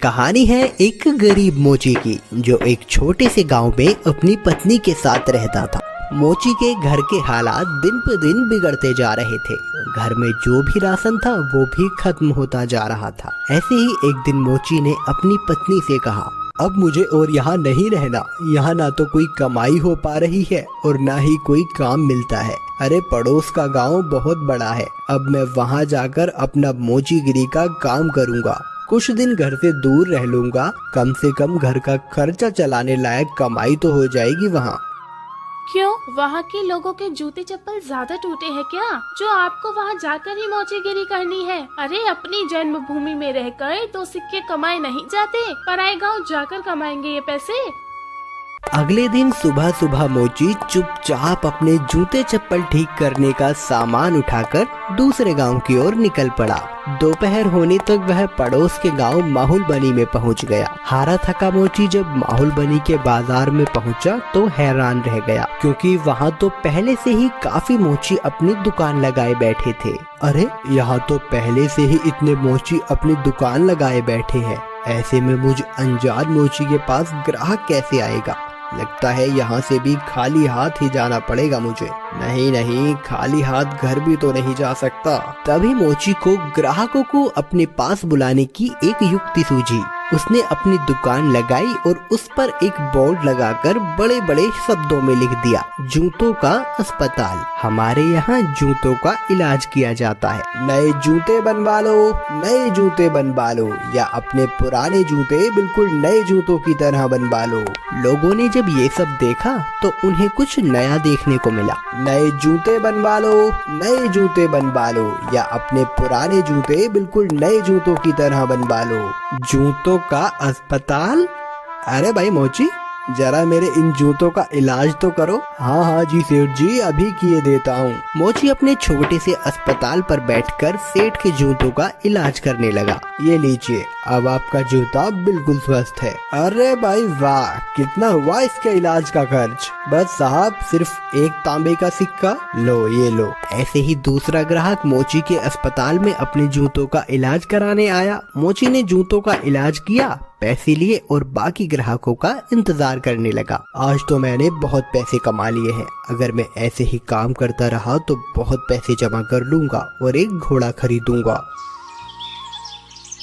कहानी है एक गरीब मोची की जो एक छोटे से गांव में अपनी पत्नी के साथ रहता था। मोची के घर के हालात दिन पर दिन बिगड़ते जा रहे थे। घर में जो भी राशन था वो भी खत्म होता जा रहा था। ऐसे ही एक दिन मोची ने अपनी पत्नी से कहा, अब मुझे और यहाँ नहीं रहना। यहाँ ना तो कोई कमाई हो पा रही है और ना ही कोई काम मिलता है। अरे पड़ोस का गांव बहुत बड़ा है, अब मैं वहाँ जाकर अपना मोचीगिरी का काम करूँगा। कुछ दिन घर से दूर रह लूंगा, कम से कम घर का खर्चा चलाने लायक कमाई तो हो जाएगी वहाँ। क्यों, वहाँ के लोगों के जूते चप्पल ज्यादा टूटे हैं क्या, जो आपको वहाँ जाकर ही मोचीगिरी करनी है? अरे अपनी जन्मभूमि में रहकर तो सिक्के कमाए नहीं जाते, पराए गांव जाकर कमाएंगे ये पैसे। अगले दिन सुबह सुबह मोची चुपचाप अपने जूते चप्पल ठीक करने का सामान उठाकर दूसरे गांव की ओर निकल पड़ा। दोपहर होने तक वह पड़ोस के गांव माहुलबनी में पहुंच गया। हारा थका मोची जब माहुलबनी के बाजार में पहुंचा तो हैरान रह गया, क्योंकि वहां तो पहले से ही काफी मोची अपनी दुकान लगाए बैठे थे। अरे यहाँ तो पहले से ही इतने मोची अपनी दुकान लगाए बैठे हैं। ऐसे में मुझ अनजान मोची के पास ग्राहक कैसे आएगा? लगता है यहाँ से भी खाली हाथ ही जाना पड़ेगा मुझे। नहीं, खाली हाथ घर भी तो नहीं जा सकता। तभी मोची को ग्राहकों को अपने पास बुलाने की एक युक्ति सूझी। उसने अपनी दुकान लगाई और उस पर एक बोर्ड लगाकर बड़े बड़े शब्दों में लिख दिया, जूतों का अस्पताल। हमारे यहाँ जूतों का इलाज किया जाता है। नए जूते बनवा लो, नए जूते बनवा लो, या अपने पुराने जूते बिल्कुल नए जूतों की तरह बनवा लो। लोगों ने जब ये सब देखा तो उन्हें कुछ नया देखने को मिला। नए जूते बनवा लो, नए जूते बनवा लो, या अपने पुराने जूते बिल्कुल नए जूतों की तरह बनवा लो। जूतों का अस्पताल? अरे भाई मोची, जरा मेरे इन जूतों का इलाज तो करो। हाँ जी सेठ जी, अभी किए देता हूँ। मोची अपने छोटे से अस्पताल पर बैठकर सेठ के जूतों का इलाज करने लगा। ये लीजिए, अब आपका जूता बिल्कुल स्वस्थ है। अरे भाई वाह, कितना हुआ इसके इलाज का खर्च? बस साहब, सिर्फ एक तांबे का सिक्का। लो ये लो। ऐसे ही दूसरा ग्राहक मोची के अस्पताल में अपने जूतों का इलाज कराने आया। मोची ने जूतों का इलाज किया, पैसे लिए और बाकी ग्राहकों का इंतजार करने लगा। आज तो मैंने बहुत पैसे कमा लिए हैं। अगर मैं ऐसे ही काम करता रहा तो बहुत पैसे जमा कर लूंगा और एक घोड़ा खरीदूंगा।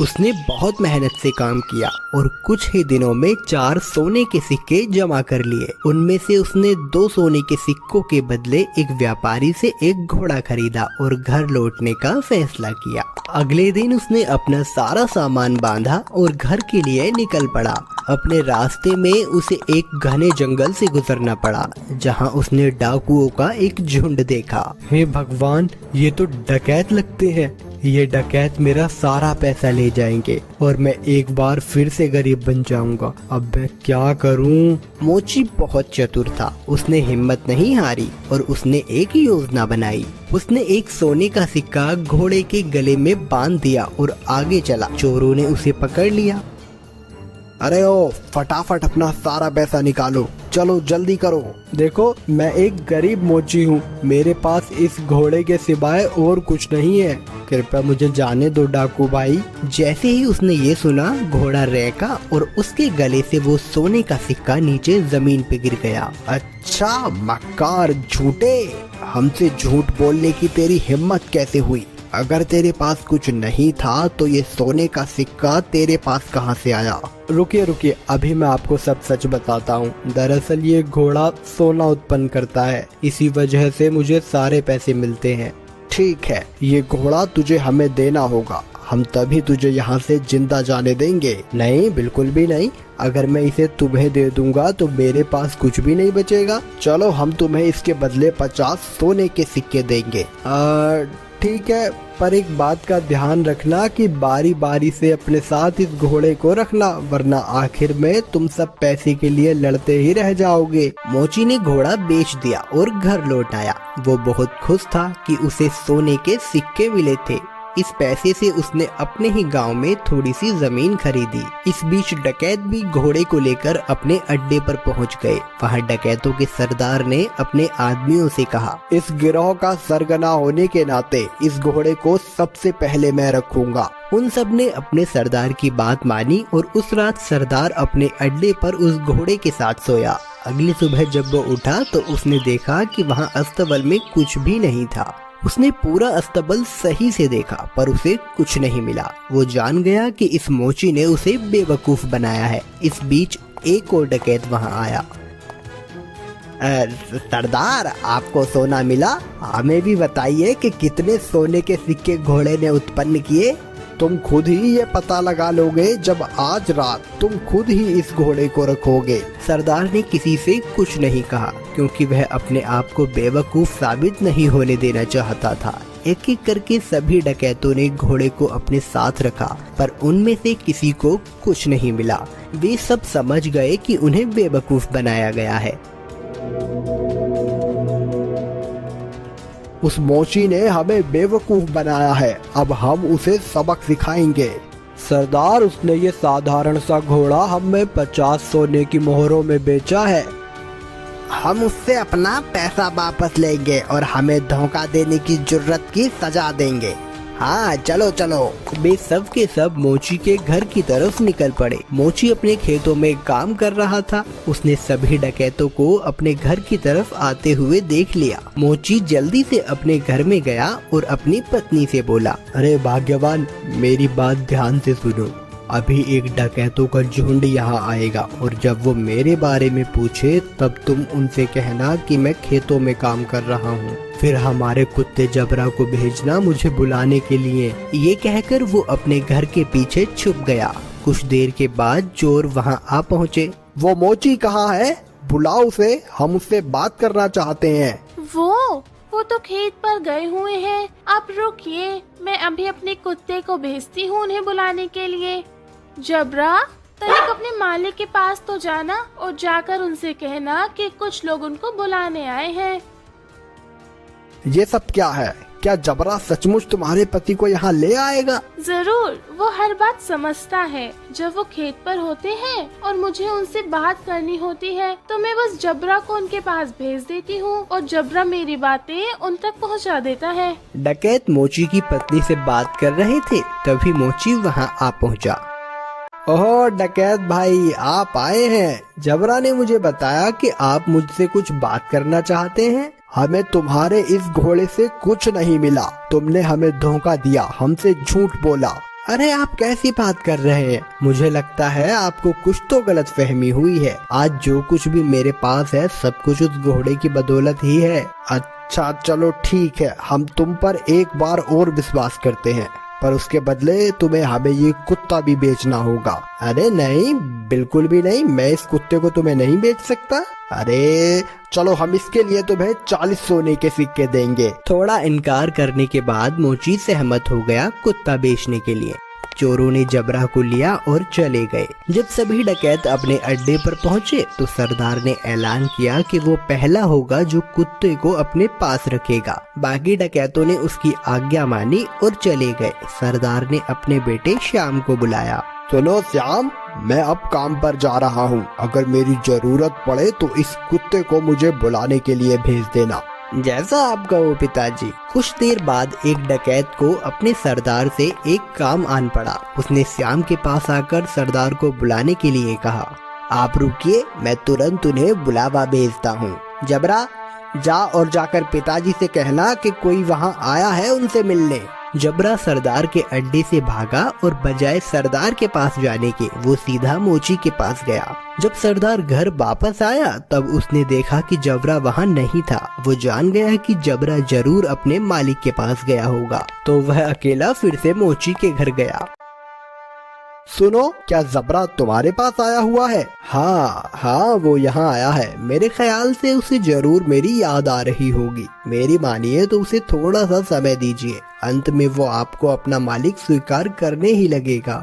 उसने बहुत मेहनत से काम किया और कुछ ही दिनों में 4 सोने के सिक्के जमा कर लिए। उनमें से उसने 2 सोने के सिक्कों के बदले एक व्यापारी से एक घोड़ा खरीदा और घर लौटने का फैसला किया। अगले दिन उसने अपना सारा सामान बांधा और घर के लिए निकल पड़ा। अपने रास्ते में उसे एक घने जंगल से गुजरना पड़ा, जहां उसने डाकुओं का एक झुंड देखा। हे भगवान, ये तो डकैत लगते हैं। ये डकैत मेरा सारा पैसा ले जाएंगे और मैं एक बार फिर से गरीब बन जाऊंगा। अब मैं क्या करूं? मोची बहुत चतुर था। उसने हिम्मत नहीं हारी और उसने एक योजना बनाई। उसने एक सोने का सिक्का घोड़े के गले में बांध दिया और आगे चला। चोरों ने उसे पकड़ लिया। अरे ओ, फटाफट अपना सारा पैसा निकालो, चलो जल्दी करो। देखो, मैं एक गरीब मोची हूँ, मेरे पास इस घोड़े के सिवाय और कुछ नहीं है। कृपया मुझे जाने दो डाकू भाई। जैसे ही उसने ये सुना, घोड़ा रेका और उसके गले से वो सोने का सिक्का नीचे जमीन पे गिर गया। अच्छा मक्कार झूठे, हमसे झूठ बोलने की तेरी हिम्मत कैसे हुई? अगर तेरे पास कुछ नहीं था तो ये सोने का सिक्का तेरे पास कहाँ से आया? रुकिए, अभी मैं आपको सब सच बताता हूँ। दरअसल ये घोड़ा सोना उत्पन्न करता है, इसी वजह से मुझे सारे पैसे मिलते हैं। ठीक है, ये घोड़ा तुझे हमें देना होगा, हम तभी तुझे यहाँ से जिंदा जाने देंगे। नहीं, बिल्कुल भी नहीं। अगर मैं इसे तुम्हें दे दूंगा तो मेरे पास कुछ भी नहीं बचेगा। चलो, हम तुम्हें इसके बदले 50 सोने के सिक्के देंगे। ठीक है, पर एक बात का ध्यान रखना कि बारी बारी से अपने साथ इस घोड़े को रखना, वरना आखिर में तुम सब पैसे के लिए लड़ते ही रह जाओगे। मोची ने घोड़ा बेच दिया और घर लौट आया। वो बहुत खुश था कि उसे सोने के सिक्के मिले थे। इस पैसे से उसने अपने ही गांव में थोड़ी सी जमीन खरीदी। इस बीच डकैत भी घोड़े को लेकर अपने अड्डे पर पहुंच गए। वहां डकैतों के सरदार ने अपने आदमियों से कहा, इस गिरोह का सरगना होने के नाते इस घोड़े को सबसे पहले मैं रखूंगा। उन सब ने अपने सरदार की बात मानी और उस रात सरदार अपने अड्डे पर उस घोड़े के साथ सोया। अगली सुबह जब वो उठा तो उसने देखा कि वहाँ अस्तबल में कुछ भी नहीं था। उसने पूरा अस्तबल सही से देखा पर उसे कुछ नहीं मिला। वो जान गया कि इस मोची ने उसे बेवकूफ बनाया है। इस बीच एक और डकैत वहाँ आया। सरदार, आपको सोना मिला? हमें भी बताइए कि कितने सोने के सिक्के घोड़े ने उत्पन्न किए। तुम खुद ही ये पता लगा लोगे जब आज रात तुम खुद ही इस घोड़े को रखोगे। सरदार ने किसी से कुछ नहीं कहा क्योंकि वह अपने आप को बेवकूफ साबित नहीं होने देना चाहता था। एक एक करके सभी डकैतों ने घोड़े को अपने साथ रखा पर उनमें से किसी को कुछ नहीं मिला। वे सब समझ गए कि उन्हें बेवकूफ बनाया गया है। उस मोची ने हमें बेवकूफ बनाया है, अब हम उसे सबक सिखाएंगे। सरदार, उसने ये साधारण सा घोड़ा हमें 50 सोने की मोहरों में बेचा है। हम उससे अपना पैसा वापस लेंगे और हमें धोखा देने की जुर्रत की सजा देंगे। हाँ चलो चलो। वे सब के सब मोची के घर की तरफ निकल पड़े। मोची अपने खेतों में काम कर रहा था। उसने सभी डकैतों को अपने घर की तरफ आते हुए देख लिया। मोची जल्दी से अपने घर में गया और अपनी पत्नी से बोला, अरे भाग्यवान, मेरी बात ध्यान से सुनो। अभी एक डकैतों का झुंड यहाँ आएगा और जब वो मेरे बारे में पूछे तब तुम उनसे कहना कि मैं खेतों में काम कर रहा हूँ। फिर हमारे कुत्ते जबरा को भेजना मुझे बुलाने के लिए। ये कहकर वो अपने घर के पीछे छुप गया। कुछ देर के बाद चोर वहाँ आ पहुँचे। वो मोची कहाँ है? बुलाओ उसे, हम उससे बात करना चाहते हैं। वो तो खेत पर गए हुए हैं। आप रुकिए, मैं अभी अपने कुत्ते को भेजती हूँ उन्हें बुलाने के लिए। जबरा, तनिक अपने मालिक के पास तो जाना और जाकर उनसे कहना कि कुछ लोग उनको बुलाने आए हैं। ये सब क्या है? क्या जबरा सचमुच तुम्हारे पति को यहाँ ले आएगा? जरूर, वो हर बात समझता है। जब वो खेत पर होते हैं और मुझे उनसे बात करनी होती है तो मैं बस जबरा को उनके पास भेज देती हूँ और जबरा मेरी बातें उन तक पहुँचा देता है। डकैत मोची की पत्नी से बात कर रहे थे तभी मोची वहाँ आ पहुँचा। ओह डकैत भाई, आप आए हैं। जबरा ने मुझे बताया कि आप मुझसे कुछ बात करना चाहते हैं। हमें तुम्हारे इस घोड़े से कुछ नहीं मिला। तुमने हमें धोखा दिया, हमसे झूठ बोला। अरे आप कैसी बात कर रहे हैं? मुझे लगता है आपको कुछ तो गलतफहमी हुई है। आज जो कुछ भी मेरे पास है सब कुछ उस घोड़े की बदौलत ही है। अच्छा चलो ठीक है, हम तुम पर एक बार और विश्वास करते हैं, पर उसके बदले तुम्हें हमें ये कुत्ता भी बेचना होगा। अरे नहीं, बिल्कुल भी नहीं, मैं इस कुत्ते को तुम्हें नहीं बेच सकता। अरे चलो, हम इसके लिए तुम्हें 40 सोने के सिक्के देंगे। थोड़ा इनकार करने के बाद मोची सहमत हो गया कुत्ता बेचने के लिए। चोरों ने जबरा को लिया और चले गए। जब सभी डकैत अपने अड्डे पर पहुंचे तो सरदार ने ऐलान किया कि वो पहला होगा जो कुत्ते को अपने पास रखेगा। बाकी डकैतों ने उसकी आज्ञा मानी और चले गए। सरदार ने अपने बेटे श्याम को बुलाया। सुनो श्याम, मैं अब काम पर जा रहा हूँ। अगर मेरी जरूरत पड़े तो इस कुत्ते को मुझे बुलाने के लिए भेज देना। जैसा आप कहो पिताजी। कुछ देर बाद एक डकैत को अपने सरदार से एक काम आन पड़ा। उसने श्याम के पास आकर सरदार को बुलाने के लिए कहा, आप रुकिए, मैं तुरंत उन्हें बुलावा भेजता हूँ। जबरा, जा और जाकर पिताजी से कहना कि कोई वहाँ आया है उनसे मिलने। जबरा सरदार के अड्डे से भागा और बजाय सरदार के पास जाने के वो सीधा मोची के पास गया। जब सरदार घर वापस आया तब उसने देखा कि जबरा वहाँ नहीं था। वो जान गया कि जबरा जरूर अपने मालिक के पास गया होगा, तो वह अकेला फिर से मोची के घर गया। सुनो, क्या जबरा तुम्हारे पास आया हुआ है? हाँ, वो यहाँ आया है। मेरे ख्याल से उसे जरूर मेरी याद आ रही होगी। मेरी मानिए तो उसे थोड़ा सा समय दीजिए, अंत में वो आपको अपना मालिक स्वीकार करने ही लगेगा।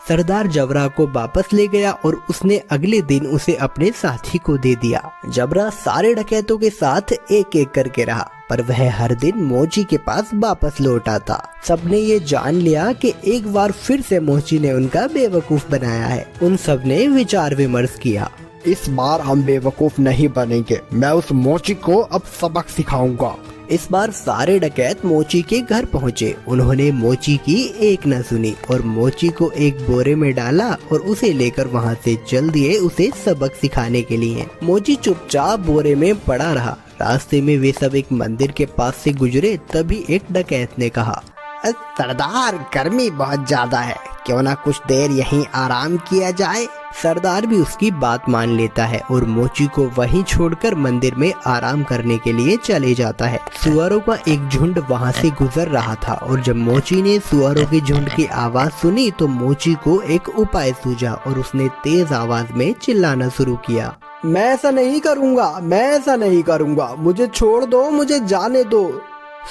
सरदार जबरा को वापस ले गया और उसने अगले दिन उसे अपने साथी को दे दिया। जबरा सारे डकैतों के साथ एक एक करके रहा, पर वह हर दिन मोची के पास वापस लौट आता। सबने ये जान लिया कि एक बार फिर से मोची ने उनका बेवकूफ बनाया है। उन सब ने विचार विमर्श किया। इस बार हम बेवकूफ नहीं बनेंगे, मैं उस मोची को अब सबक सिखाऊंगा। इस बार सारे डकैत मोची के घर पहुँचे। उन्होंने मोची की एक न सुनी और मोची को एक बोरे में डाला और उसे लेकर वहाँ से चल दिए उसे सबक सिखाने के लिए। मोची चुपचाप बोरे में पड़ा रहा। रास्ते में वे सब एक मंदिर के पास से गुजरे, तभी एक डकैत ने कहा, सरदार, गर्मी बहुत ज्यादा है, क्यों ना कुछ देर यहीं आराम किया जाए। सरदार भी उसकी बात मान लेता है और मोची को वहीं छोड़कर मंदिर में आराम करने के लिए चले जाता है। सुअरों का एक झुंड वहां से गुजर रहा था और जब मोची ने सुअरों के झुंड की आवाज सुनी तो मोची को एक उपाय सूझा और उसने तेज आवाज में चिल्लाना शुरू किया। मैं ऐसा नहीं करूँगा, मैं ऐसा नहीं करूँगा, मुझे छोड़ दो, मुझे जाने दो।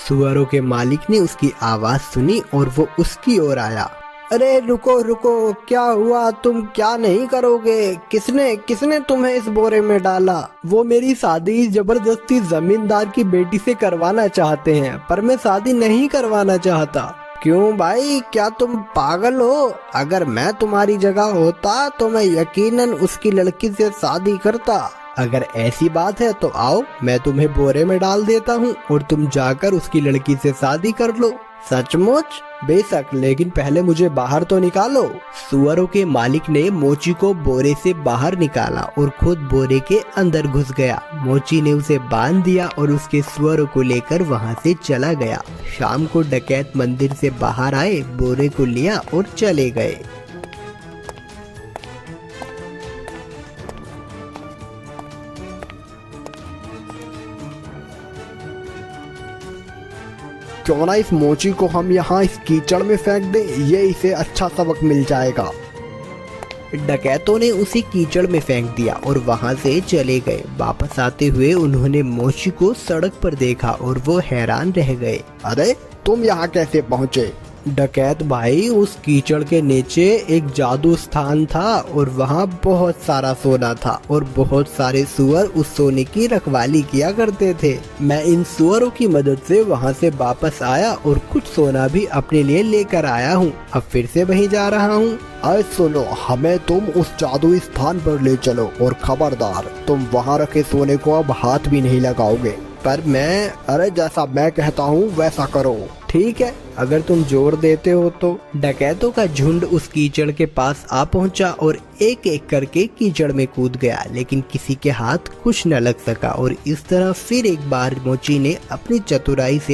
सुअरों के मालिक ने उसकी आवाज सुनी और वो उसकी ओर आया। अरे रुको रुको, क्या हुआ? तुम क्या नहीं करोगे? किसने तुम्हें इस बोरे में डाला? वो मेरी शादी जबरदस्ती जमींदार की बेटी से करवाना चाहते हैं, पर मैं शादी नहीं करवाना चाहता। क्यों भाई, क्या तुम पागल हो? अगर मैं तुम्हारी जगह होता तो मैं यकीनन उसकी लड़की से शादी करता। अगर ऐसी बात है तो आओ, मैं तुम्हें बोरे में डाल देता हूँ और तुम जाकर उसकी लड़की से शादी कर लो। सचमुच? बेशक, लेकिन पहले मुझे बाहर तो निकालो। सुअरों के मालिक ने मोची को बोरे से बाहर निकाला और खुद बोरे के अंदर घुस गया। मोची ने उसे बांध दिया और उसके सुअरों को लेकर वहां से चला गया। शाम को डकैत मंदिर से बाहर आए, बोरे को लिया और चले गए। क्यों ना इस मोची को हम यहाँ इस कीचड़ में फेंक दें, ये इसे अच्छा सबक मिल जाएगा। डकैतों ने उसे कीचड़ में फेंक दिया और वहां से चले गए। वापस आते हुए उन्होंने मोची को सड़क पर देखा और वो हैरान रह गए। अरे तुम यहाँ कैसे पहुँचे? डकैत भाई, उस कीचड़ के नीचे एक जादू स्थान था और वहाँ बहुत सारा सोना था और बहुत सारे सुअर उस सोने की रखवाली किया करते थे। मैं इन सुअरों की मदद से वहाँ से वापस आया और कुछ सोना भी अपने लिए लेकर आया हूँ। अब फिर से वहीं जा रहा हूँ। अरे सुनो, हमें तुम उस जादुई स्थान पर ले चलो और खबरदार, तुम वहाँ रखे सोने को अब हाथ भी नहीं लगाओगे। पर मैं अरे जैसा मैं कहता हूँ वैसा करो। ठीक है, अगर तुम जोर देते हो तो। डकैतों का झुंड उस कीचड़ के पास आ पहुंचा और एक एक करके कीचड़ में कूद गया, लेकिन किसी के हाथ कुछ न लग सका और इस तरह फिर एक बार मोची ने अपनी चतुराई से